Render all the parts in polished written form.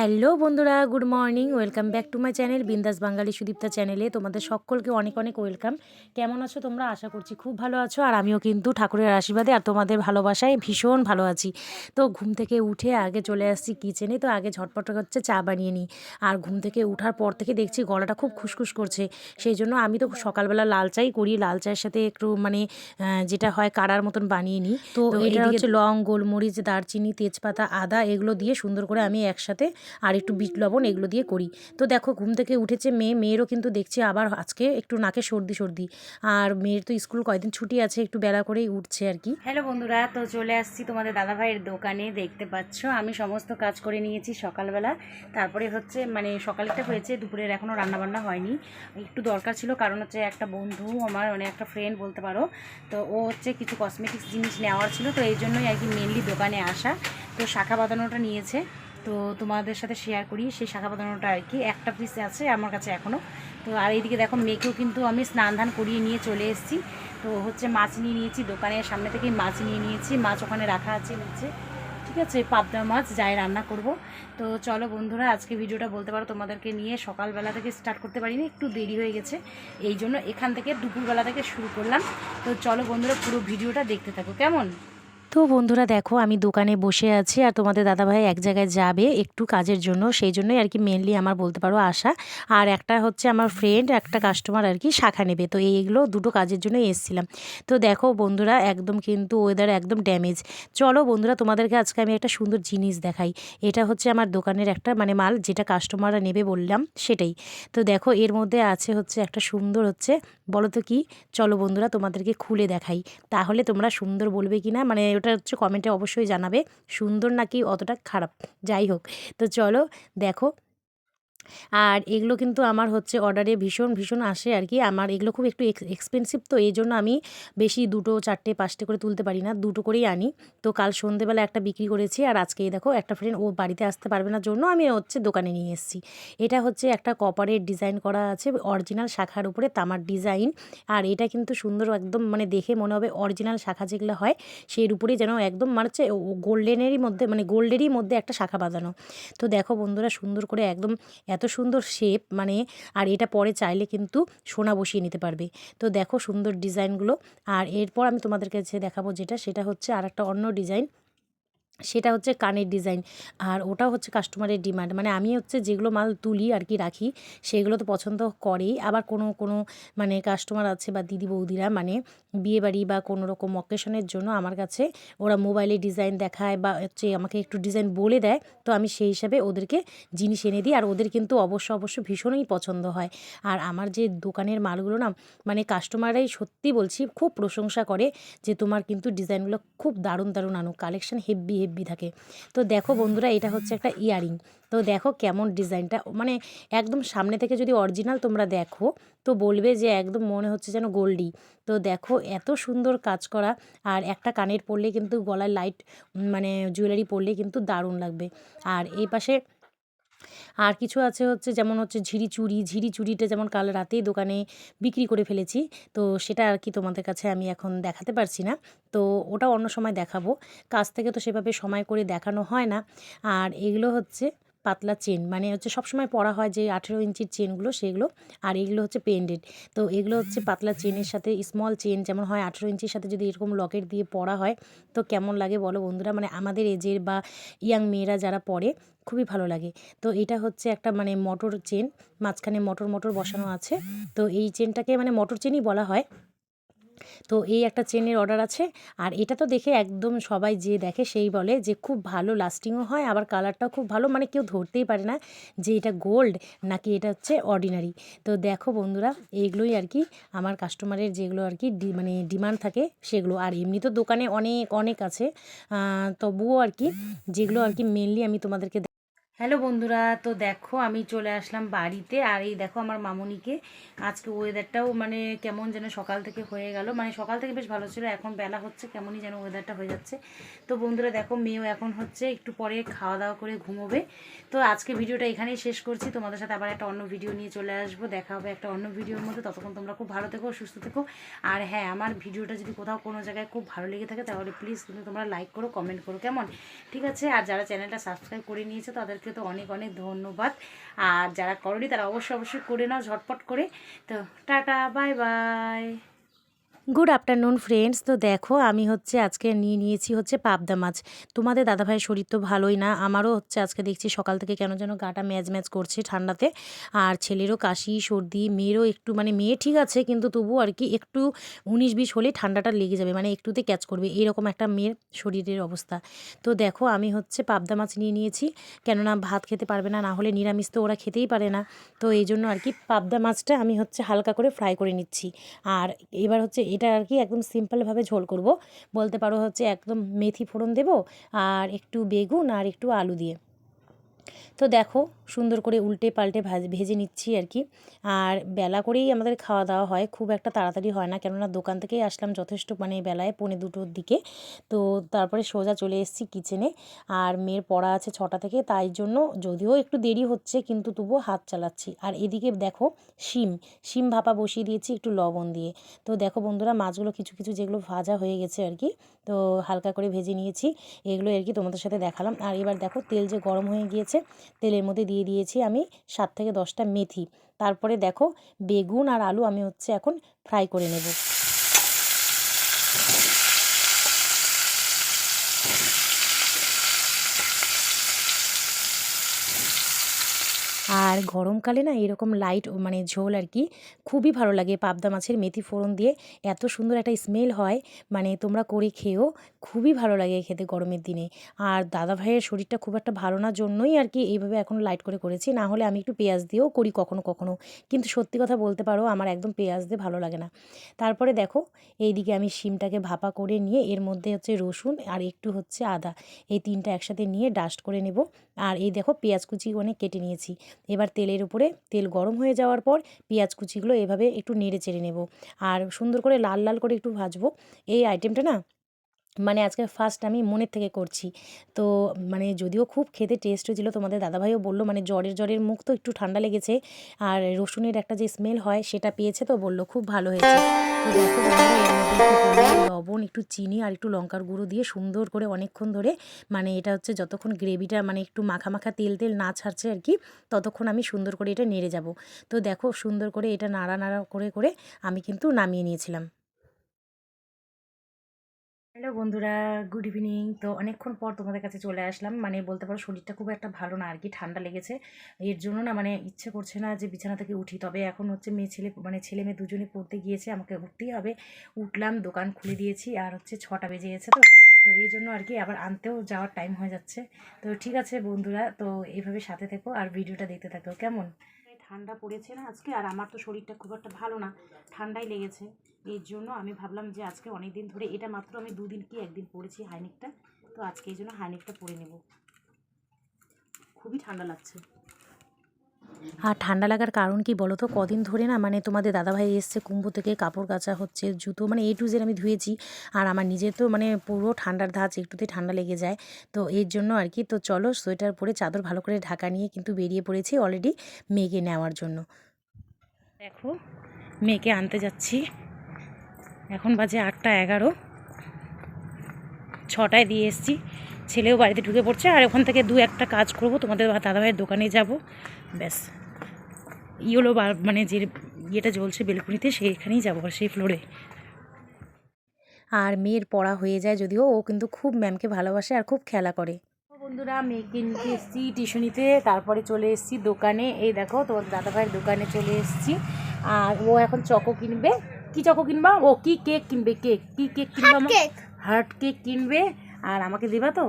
Hello বন্ধুরা, good morning. Welcome back to my channel বিন্দাস বাঙালি সুদীপ্তা চ্যানেলে তোমাদের সকলকে অনেক অনেক ওয়েলকাম। কেমন আছো তোমরা? আশা করছি খুব ভালো আছো। আর আমিও কিন্তু ঠাকুরের আশীর্বাদে আর তোমাদের ভালোবাসায় ভীষণ ভালো আছি। তো ঘুম থেকে উঠে আগে চলে আসছি কিচেনে। তো আগে ঝটপট হচ্ছে চা বানিয়ে নিই। আর ঘুম থেকে উঠার পর থেকে দেখছি গলাটা খুব খুসখুস করছে। সেই জন্য আমি তো সকালবেলা লাল চাই করি, লাল চায়ের সাথে একটু মানে যেটা হয় কাড়ার মতন বানিয়ে নিই। তো এটা হচ্ছে লং, গোলমরিচ, দারচিনি, তেজপাতা, আদা এগুলো দিয়ে সুন্দর করে আমি একসাথে আর একটু বিট লবণ এগুলো দিয়ে করি। তো দেখো ঘুম থেকে উঠেছে মেয়েরও কিন্তু দেখছি আবার আজকে একটু নাকে সর্দি সর্দি। আর মেয়ের তো স্কুল কয়েকদিন ছুটি আছে, একটু বেলা করেই উঠছে আর কি। হ্যালো বন্ধুরা, তো চলে আসছি তোমাদের দাদাভাইয়ের দোকানে। দেখতে পাচ্ছ আমি সমস্ত কাজ করে নিয়েছি সকালবেলা। তারপরে হচ্ছে মানে সকালেরটা হয়েছে, দুপুরের এখনও রান্নাবান্না হয়নি। একটু দরকার ছিল, কারণ হচ্ছে একটা বন্ধু আমার মানে একটা ফ্রেন্ড বলতে পারো, তো ও হচ্ছে কিছু কসমেটিক্স জিনিস নেওয়ার ছিল, তো এই জন্যই আর কি মেনলি দোকানে আসা। তো শাখা বাঁধানোটা নিয়েছে, তো তোমাদের সাথে শেয়ার করি সেই শাখা বাঁধানোটা আর কি। একটা পিস আছে আমার কাছে এখনও। তো আর এইদিকে দেখো মেয়েকেও কিন্তু আমি স্নান ধান করিয়ে নিয়ে চলে এসেছি। তো হচ্ছে মাছ নিয়ে নিয়েছি, দোকানের সামনে থেকেই মাছ নিয়ে নিয়েছি। মাছ ওখানে রাখা আছে নিচে, ঠিক আছে, পাবদা মাছ যাই রান্না করব। তো চলো বন্ধুরা, আজকে ভিডিওটা বলতে পারো তোমাদেরকে নিয়ে সকালবেলা থেকে স্টার্ট করতে পারিনি, একটু দেরি হয়ে গেছে, এই জন্য এখান থেকে দুপুরবেলা থেকে শুরু করলাম। তো চলো বন্ধুরা, পুরো ভিডিওটা দেখতে থাকো কেমন। তো বন্ধুরা দেখো আমি দোকানে বসে আছি, আর তোমাদের দাদাভাই এক জায়গায় যাবে একটু কাজের জন্য, সেই জন্যই আর কি মেনলি আমার বলতে পারো আসা। আর একটা হচ্ছে আমার ফ্রেন্ড একটা কাস্টমার আর কি শাখা নেবে, তো এইগুলো দুটো কাজের জন্য এসেছিলাম। তো দেখো বন্ধুরা একদম কিন্তু ওয়েদার একদম ড্যামেজ। চলো বন্ধুরা তোমাদেরকে আজকে আমি একটা সুন্দর জিনিস দেখাই। এটা হচ্ছে আমার দোকানের একটা মানে মাল, যেটা কাস্টমাররা নেবে বললাম সেটাই। তো দেখো এর মধ্যে আছে হচ্ছে একটা সুন্দর হচ্ছে, বলো তো কি, চলো বন্ধুরা তোমাদেরকে খুলে দেখাই, তাহলে তোমরা সুন্দর বলবে কি না, মানে ওটা হচ্ছে কমেন্টে অবশ্যই জানাবে সুন্দর নাকি অতটা খারাপ। যাই হোক, তো চলো দেখো। আর এগুলো কিন্তু আমার হচ্ছে অর্ডারে ভীষণ ভীষণ আসে আর কি। আমার এগুলো খুব একটু এক্সপেন্সিভ, তো এই জন্য আমি বেশি 2টো 4টে 5টে করে তুলতে পারি না, 2টো করেই আনি। তো কাল সন্ধেবেলা একটা বিক্রি করেছি, আর আজকে এই দেখো একটা ফ্রেন্ড ও বাড়িতে আসতে পারবে না জন্য আমি হচ্ছে দোকানে নিয়ে এসেছি। এটা হচ্ছে একটা কপারের ডিজাইন করা আছে, অরিজিনাল শাখার উপরে তামার ডিজাইন। আর এটা কিন্তু সুন্দর একদম, মানে দেখে মনে হবে অরিজিনাল শাখা যেগুলো হয় সেই উপরেই যেন একদম মানে হচ্ছে গোল্ডেনেরই মধ্যে, মানে গোল্ডেরই মধ্যে একটা শাখা বাঁধানো। তো দেখো বন্ধুরা সুন্দর করে একদম এত সুন্দর শেপ মানে। আর এটা পরে চাইলে কিন্তু সোনা বসিয়ে নিতে পারবে। তো দেখো সুন্দর ডিজাইনগুলো। আর এরপর আমি তোমাদের কাছে দেখাবো যেটা, সেটা হচ্ছে আর একটা অন্য ডিজাইন, সেটা হচ্ছে কানের ডিজাইন। আর ওটাও হচ্ছে কাস্টমারের ডিমান্ড, মানে আমি হচ্ছে যেগুলো মাল তুলি আর কি রাখি, সেগুলো তো পছন্দ করেই। আবার কোনো কোনো মানে কাস্টমার আছে বা দিদি বৌদিরা মানে বিয়েবাড়ি বা কোনো রকম অকেশনের জন্য আমার কাছে ওরা মোবাইলে ডিজাইন দেখায় বা হচ্ছে আমাকে একটু ডিজাইন বলে দেয়, তো আমি সেই হিসাবে ওদেরকে জিনিস এনে দিই। আর ওদের কিন্তু অবশ্য ভীষণই পছন্দ হয়। আর আমার যে দোকানের মালগুলো না, মানে কাস্টমাররাই সত্যি বলছি খুব প্রশংসা করে যে তোমার কিন্তু ডিজাইনগুলো খুব দারুণ দারুণ আনো, কালেকশন হেব্বি হেব্বি থাকে। তো দেখো বন্ধুরা এটা হচ্ছে একটা ইয়ারিং। তো দেখো কেমন ডিজাইনটা, মানে একদম সামনে থেকে যদি অরিজিনাল তোমরা দেখো তো বলবে যে একদম মনে হচ্ছে যেন গোল্ডই। তো দেখো এত সুন্দর কাজ করা। আর একটা কানের পরলে কিন্তু গলায় লাইট মানে জুয়েলারি পরলে কিন্তু দারুণ লাগবে। আর এই পাশে আর কিছু আছে হচ্ছে, যেমন হচ্ছে ঝিরি চুড়িটা যেমন কাল রাতেই দোকানে বিক্রি করে ফেলেছি। তো সেটা আর কি তোমাদের কাছে আমি এখন দেখাতে পারছি না, তো ওটা অন্য সময় দেখাবো। কাছ থেকে তো সেভাবে সময় করে দেখানো হয় না। আর এগুলো হচ্ছে পাতলা চেন, মানে হচ্ছে সবসময় পরা হয় যে 18 ইঞ্চির চেনগুলো সেগুলো। আর এগুলো হচ্ছে পেন্ডেন্ট। তো এগুলো হচ্ছে পাতলা চেনের সাথে স্মল চেন যেমন হয় 18 ইঞ্চির সাথে যদি এরকম লকেট দিয়ে পরা হয় তো কেমন লাগে বলো বন্ধুরা, মানে আমাদের এজের বা ইয়াং মেয়েরা যারা পরে খুবই ভালো লাগে। তো এটা হচ্ছে একটা মানে মোটর চেন, মাঝখানে মোটর বসানো আছে। তো এই চেনটাকে মানে মোটর চেনই বলা হয়। তো এই একটা চেনের অর্ডার আছে। আর এটা তো দেখে একদম সবাই যে দেখে সেই বলে যে খুব ভালো লাস্টিংও হয়, আবার কালারটাও খুব ভালো, মানে কেউ ধরতেই পারে না যে এটা গোল্ড নাকি এটা হচ্ছে অর্ডিনারি। তো দেখো বন্ধুরা এইগুলোই আর কি আমার কাস্টমারের যেগুলো আর কি মানে ডিমান্ড থাকে সেগুলো। আর এমনি তো দোকানে অনেক অনেক আছে, তবুও আর কি যেগুলো আর কি মেনলি আমি তোমাদেরকে। হ্যালো বন্ধুরা, তো দেখো আমি চলে আসলাম বাড়িতে। আর এই দেখো আমার মামুনিকে, আজকে ওয়েদারটাও মানে কেমন যেন সকাল থেকে হয়ে গেল, মানে সকাল থেকে বেশ ভালো ছিল, এখন বেলা হচ্ছে কেমনই যেন ওয়েদারটা হয়ে যাচ্ছে। তো বন্ধুরা দেখো মেয়েও এখন হচ্ছে একটু পরে খাওয়া দাওয়া করে ঘুমোবে। তো আজকে ভিডিওটা এখানেই শেষ করছি, তোমাদের সাথে আবার একটা অন্য ভিডিও নিয়ে চলে আসবো, দেখা হবে একটা অন্য ভিডিওর মধ্যে। ততক্ষণ তোমরা খুব ভালো থেকো, সুস্থ থেকো। আর হ্যাঁ, আমার ভিডিওটা যদি কোথাও কোনো জায়গায় খুব ভালো লেগে থাকে তাহলে প্লিজ কিন্তু তোমরা লাইক করো, কমেন্ট করো, কেমন? ঠিক আছে। আর যারা চ্যানেলটা সাবস্ক্রাইব করে নিয়েছো তাদেরকে করতে, তো অনেক অনেক ধন্যবাদ। আর যারা করনি তারা অবশ্যই করে নাও ঝটপট করে। তো tata, bye bye. Good afternoon friends. তো দেখো আমি আজকে নিয়েছি পাবদা মাছ। তোমাদের দাদাভাইয়ের শরীর তো ভালোই না, আমারও আজকে দেখছি সকাল থেকে কেন যেন গাটা ম্যাজ করছে ঠান্ডাতে। আর ছেলেরও কাশি সর্দি, মেয়েরও একটু মেয়ে ঠিক আছে কিন্তু তবু আর কি একটু 19-20 হলেই ঠান্ডাটা লেগে যাবে, একটুতে ক্যাচ করবে, এরকম একটা মেয়ের শরীরের অবস্থা। তো দেখো আমি পাবদা মাছ নিয়েছি, কেননা ভাত খেতে পারবে না, না হলে নিরামিষ তো ওরা খেতেই পারে না। তো এই জন্য আর কি পাবদা মাছটা আমি হালকা করে ফ্রাই করে নিচ্ছি। আর এবার এটা আর কি একদম সিম্পলভাবে ঝোল করব, বলতে পারো একদম মেথি ফোড়ন দেব আর একটু বেগুন আর একটু আলু দিয়ে। তো দেখো সুন্দর করে উল্টে পাল্টে ভেজে নিচ্ছি আর কি। আর বেলা করেই আমাদের খাওয়া দাওয়া হয়, খুব একটা তাড়াতাড়ি হয় না, কেননা দোকান থেকেই আসলাম যথেষ্ট বেলায় 1:45-2টোর দিকে। তো তারপরে সোজা চলে এসেছি কিচেনে। আর মেয়ের পড়া আছে 6টা থেকে, তাই জন্য যদিও একটু দেরি হচ্ছে কিন্তু তবুও হাত চালাচ্ছি। আর এদিকে দেখো শিম ভাপা বসিয়ে দিয়েছি একটু লবণ দিয়ে। তো দেখো বন্ধুরা মাছগুলো কিছু যেগুলো ভাজা হয়ে গেছে আর কি, তো হালকা করে ভেজে নিয়েছি, এগুলো আর কি তোমাদের সাথে দেখালাম। আর এবার দেখো তেল যে গরম হয়ে গিয়েছে, তেলের মধ্যে দিয়ে দিয়েছি আমি 7 থেকে 10টা মেথি। তারপরে দেখো বেগুন আর আলু আমি এখন ফ্রাই করে নেব। আর গরমকালে না এরকম লাইট ঝোল আর কি খুবই ভালো লাগে, পাবদা মাছের মেথি ফোড়ন দিয়ে এত সুন্দর একটা স্মেল হয়, তোমরা করে খেও, খুবই ভালো লাগে খেতে গরমের দিনে। আর দাদা ভাইয়ের শরীরটা খুব একটা ভালো না জন্যই আর কি এইভাবে এখন লাইট করে করেছি, না হলে আমি একটু পেঁয়াজ দিয়েও করি কখনো কখনো, কিন্তু সত্যি কথা বলতে পারো আমার একদম পেঁয়াজ দিয়ে ভালো লাগে না। তারপরে দেখো এইদিকে আমি শিমটাকে ভাপা করে নিয়ে এর মধ্যে রসুন আর একটু আদা, এই 3টা একসাথে নিয়ে ডাস্ট করে নেব। আর এই দেখো পেঁয়াজ কুচি অনেক কেটে নিয়েছি। এবার তেলের উপরে তেল গরম হয়ে যাওয়ার পর পেঁয়াজ কুচিগুলো এভাবে একটু নেড়ে চেড়ে নেব আর সুন্দর করে লাল লাল করে একটু ভাজবো। এই আইটেমটা না আজকে ফার্স্ট আমি মনের থেকে করছি। তো যদিও খুব খেতে টেস্ট হয়েছিল, তোমাদের দাদাভাইও বললো জ্বরের মুখ তো একটু ঠান্ডা লেগেছে আর রসুনের একটা যে স্মেল হয় সেটা পেয়েছে, তো বললো খুব ভালো হয়েছে। তো দেখো বন্ধুরা এর মধ্যে একটু পরিমাণ লবণ, একটু চিনি আর একটু লঙ্কার গুঁড়ো দিয়ে সুন্দর করে অনেকক্ষণ ধরে এটা যতক্ষণ গ্রেভিটা একটু মাখা মাখা তেল না ছাড়ছে আর কি, ততক্ষণ আমি সুন্দর করে এটা নেড়ে যাব। তো দেখো সুন্দর করে এটা নাড়া করে করে আমি কিন্তু নামিয়ে নিয়েছিলাম। হ্যালো বন্ধুরা, গুড ইভিনিং। তো অনেকক্ষণ পর তোমাদের কাছে চলে আসলাম, বলতে পারো শরীরটা খুব একটা ভালো না আর কি, ঠান্ডা লেগেছে, এর জন্য না ইচ্ছে করছে না যে বিছানা থেকে উঠি। তবে এখন মেয়ে ছেলে মেয়ে দুজনে পড়তে গিয়েছে, আমাকে উঠতেই হবে। উঠলাম, দোকান খুলে দিয়েছি আর 6টা বেজে গেছে, তো তো এই জন্য আর কি আবার আনতেও যাওয়ার টাইম হয়ে যাচ্ছে। তো ঠিক আছে বন্ধুরা, তো এইভাবে সাথে থেকো আর ভিডিওটা দেখতে থাকো কেমন। ঠান্ডা পড়েছে না আজকে, আর আমার তো শরীরটা খুব একটা ভালো না, ঠান্ডাই লেগেছে। এর জন্য আমি ভাবলাম যে আজকে অনেক দিন ধরে, এটা মাত্র আমি 2 দিন কি 1 দিন পরেছি হাইনেকটা, তো আজকে এই জন্য হাইনেকটা পরে নেব। খুবই ঠান্ডা লাগছে। আর ঠান্ডা লাগার কারণ কি বলো তো, কদিন ধরে না তোমাদের দাদাভাই এসছে কুম্ভ থেকে, কাপড় কাচা হচ্ছে, জুতো A to Z আমি ধুয়েছি। আর আমার নিজের তো পুরো ঠান্ডার ধাঁচ, একটুতে ঠান্ডা লেগে যায়, তো এর জন্য আর কি। তো চলো সোয়েটার পরে চাদর ভালো করে ঢাকা নিয়ে কিন্তু বেরিয়ে পড়েছি অলরেডি মেয়েকে নেওয়ার জন্য। দেখো মেয়েকে আনতে যাচ্ছি, এখন বাজে 8টা 11, 6টায় দিয়ে এসেছি, ছেলেও বাড়িতে ঢুকে পড়ছে। আর ওখান থেকে 2-1টা কাজ করব, তোমাদের দাদাভাইয়ের দোকানে যাব, ব্যাস। ইয়েলো যে ইয়েটা জ্বলছে বেলকুনিতে, সেইখানেই যাবো, সেই ফ্লোরে। আর মেয়ের পড়া হয়ে যায় যদিও, ও কিন্তু খুব ম্যামকে ভালোবাসে আর খুব খেলা করে। বন্ধুরা মেয়েকে নিতে এসেছি টিউশনিতে, তারপরে চলে এসেছি দোকানে। এই দেখো তোমার দাদাভাইয়ের দোকানে চলে এসেছি। আর ও এখন চকো কিনবে। কি চকো কিনবা? ও কি কেক কিনবে, কেক। কি কেক কিনবা? হার্ট কেক কিনবে। আর আমাকে দিবা তো?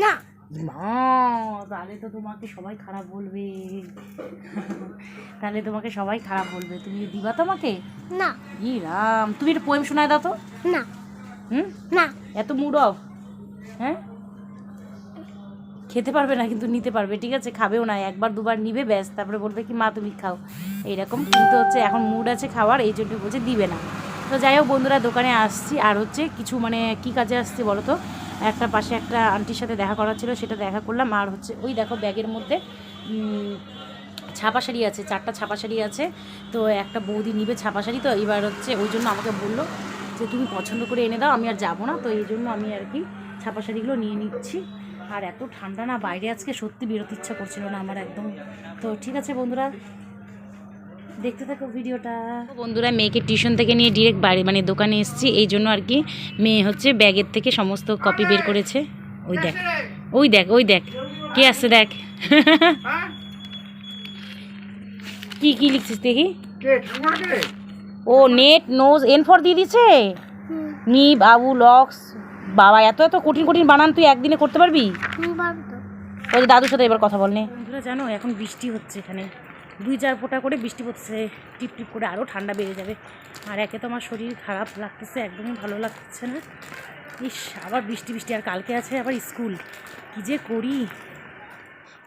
না। মা, তাহলে তো তোমাকে সবাই খারাপ বলবে। তাহলে তোমাকে সবাই খারাপ বলবে, তুমি দিবা তো আমাকে? না। ই রাম, তুমি একটা পোয়েম শোনায় দাও তো। না। না। এত মুড অফ? হ্যাঁ, খেতে পারবে না কিন্তু নিতে পারবে, ঠিক আছে? খাবেও না, 1-2বার নিবে ব্যাস, তারপরে বলবে কি মা তুমি খাও, এইরকম। কিন্তু এখন মুড আছে খাওয়ার, এই জন্য বলছে দিবে না। তো যাই হোক বন্ধুরা, দোকানে আসছি। আর কিছু কি কাজে আসছি বলো তো, একটা পাশে একটা আন্টির সাথে দেখা করার ছিল, সেটা দেখা করলাম। আর ওই দেখো ব্যাগের মধ্যে ছাপা শাড়ি আছে, 4টা ছাপা শাড়ি আছে। তো একটা বৌদি নিবে ছাপা শাড়ি, তো এবার ওই জন্য আমাকে বললো যে তুমি পছন্দ করে এনে দাও, আমি আর যাবো না। তো এই জন্য আমি আর কি ছাপা শাড়িগুলো নিয়ে নিচ্ছি। আর এত ঠান্ডা না, বাইরে আজকে সত্যি বেরোতে ইচ্ছা করছিল না আমার একদম। তো ঠিক আছে বন্ধুরা, দেখতে থাকো ভিডিওটা। বন্ধুরা, মেয়েকে টিউশন থেকে নিয়ে ডিরেক্ট বাড়ি মানে দোকানে এসেছি, এই জন্য আর কি। মেয়ে হচ্ছে ব্যাগের থেকে সমস্ত কপি বের করেছে। ওই দেখ, ওই দেখ, ওই দেখ কে আসছে দেখ। কি কি লিখছিস দেখি? ও নেট নোজ এন ফর দিয়ে দিছে। নি বাবু লক্স, বাবা এত এত কঠিন কঠিন বানান তুই একদিনে করতে পারবি? ওই যে দাদুর সাথে এবার কথা বল নে। বন্ধুরা জানো, এখন বৃষ্টি হচ্ছে এখানে, 2-4 ফোঁটা করে বৃষ্টি পড়ছে, টিপ টিপ করে, আরও ঠান্ডা বেড়ে যাবে। আর একে তো আমার শরীর খারাপ লাগতেছে, একদমই ভালো লাগছে না। ইস, আবার বৃষ্টি বৃষ্টি, আর কালকে আছে আবার স্কুল, কী যে করি।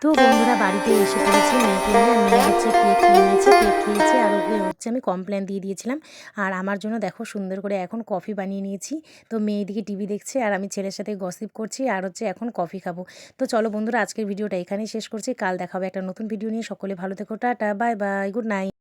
তো বন্ধুরা, বাড়িতে এসে পড়েছি মেয়েকে নিয়ে। মেয়ে হচ্ছে কেক নিয়েছে, কেক খেয়েছে, আর ওকে হচ্ছে আমি কমপ্লেন দিয়ে দিয়েছিলাম। আর আমার জন্য দেখো সুন্দর করে এখন কফি বানিয়ে নিয়েছি। তো মেয়ে এদিকে টিভি দেখছে আর আমি ছেলের সাথে গসিপ করছি, আর হচ্ছে এখন কফি খাবো। তো চলো বন্ধুরা, আজকের ভিডিওটা এখানেই শেষ করছি। কাল দেখাবো একটা নতুন ভিডিও নিয়ে। সকলে ভালো থেকো, tata, bye bye, good night.